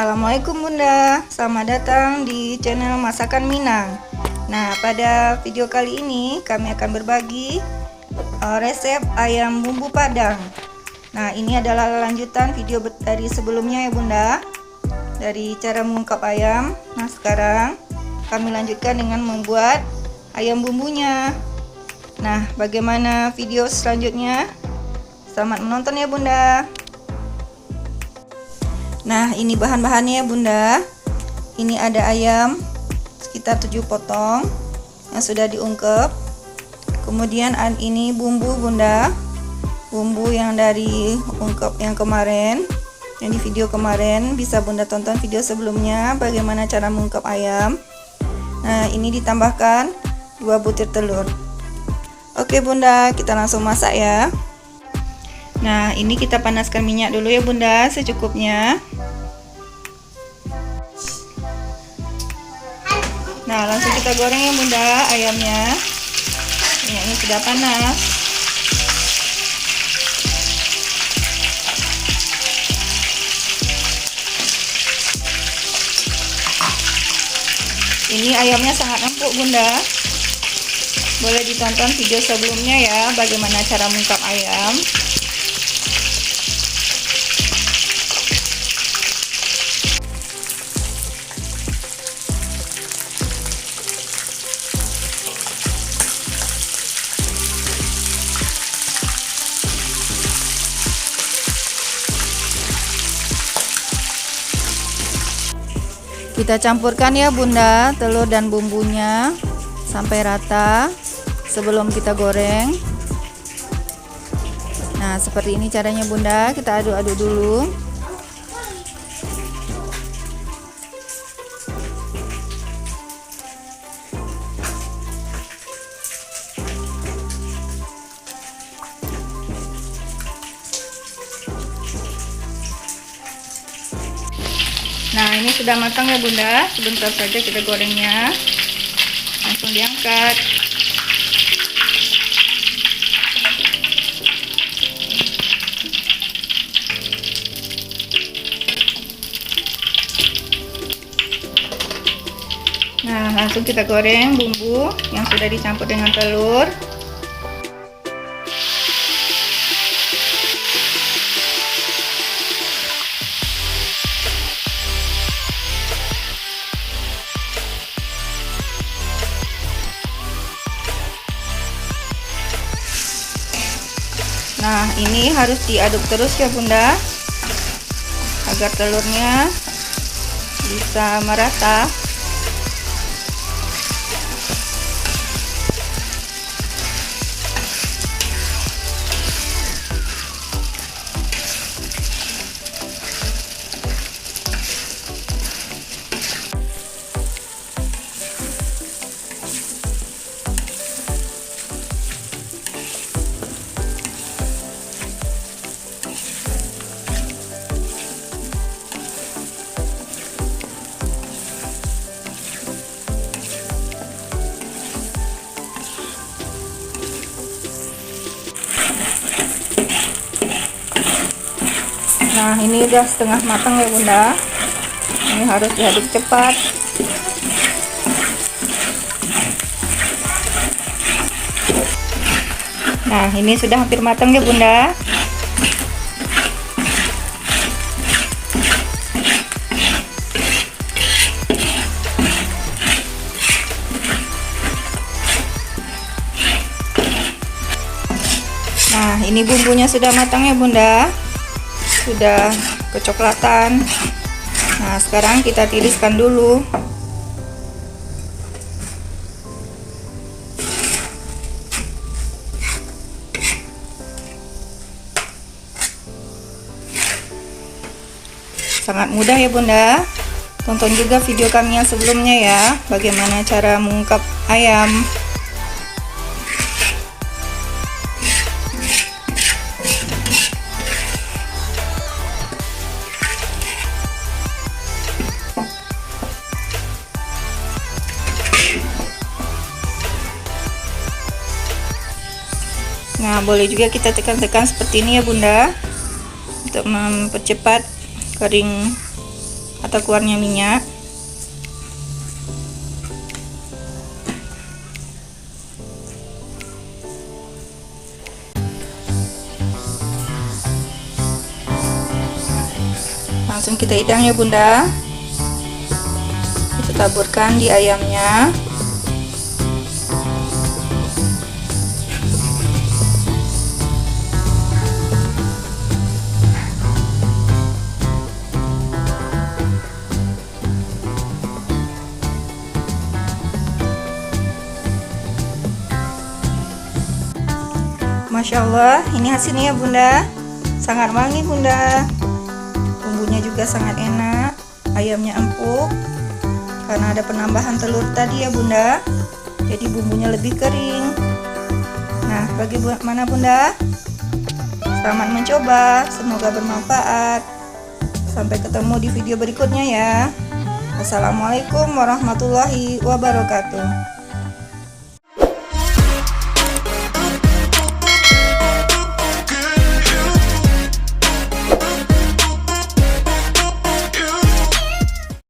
Assalamualaikum Bunda, selamat datang di channel Masakan Minang. Nah, pada video kali ini kami akan berbagi resep ayam bumbu padang. Nah, ini adalah lanjutan video dari sebelumnya ya Bunda, dari cara mengungkap ayam. Nah, sekarang kami lanjutkan dengan membuat ayam bumbunya. Nah, bagaimana video selanjutnya? Selamat menonton ya Bunda. Nah, ini bahan-bahannya ya Bunda. Ini ada ayam sekitar 7 potong yang sudah diungkep. Kemudian ini bumbu Bunda, bumbu yang dari ungkep yang kemarin, yang di video kemarin. Bisa Bunda tonton video sebelumnya bagaimana cara mengungkap ayam. Nah, ini ditambahkan 2 butir telur. Oke Bunda, kita langsung masak ya. Nah, ini kita panaskan minyak dulu ya Bunda, secukupnya. Nah, langsung kita goreng ya Bunda ayamnya. Minyaknya sudah panas. Ini ayamnya sangat empuk Bunda. Boleh ditonton video sebelumnya ya, bagaimana cara mengungkap ayam. Kita campurkan ya Bunda telur dan bumbunya sampai rata sebelum kita goreng. Nah, seperti ini caranya Bunda, kita aduk-aduk dulu. Nah, ini sudah matang ya Bunda, sebentar saja kita gorengnya, langsung diangkat. Nah, langsung kita goreng bumbu yang sudah dicampur dengan telur. Nah, ini harus diaduk terus ya Bunda, agar telurnya bisa merata. Nah, ini udah setengah matang ya Bunda. Ini harus diaduk cepat. Nah, ini sudah hampir matang ya Bunda. Nah, ini bumbunya sudah matang ya Bunda, sudah kecoklatan. Nah, sekarang kita tiriskan dulu. Sangat mudah ya Bunda. Tonton juga video kami yang sebelumnya ya, bagaimana cara mengungkap ayam. Nah, boleh juga kita tekan-tekan seperti ini ya Bunda, untuk mempercepat kering atau keluarnya minyak. Langsung kita hidang ya Bunda. Kita taburkan di ayamnya. Masya Allah, ini hasilnya ya Bunda. Sangat wangi Bunda. Bumbunya juga sangat enak. Ayamnya empuk karena ada penambahan telur tadi ya Bunda. Jadi bumbunya lebih kering. Nah, bagaimana Bunda? Selamat mencoba. Semoga bermanfaat. Sampai ketemu di video berikutnya ya. Assalamualaikum warahmatullahi wabarakatuh.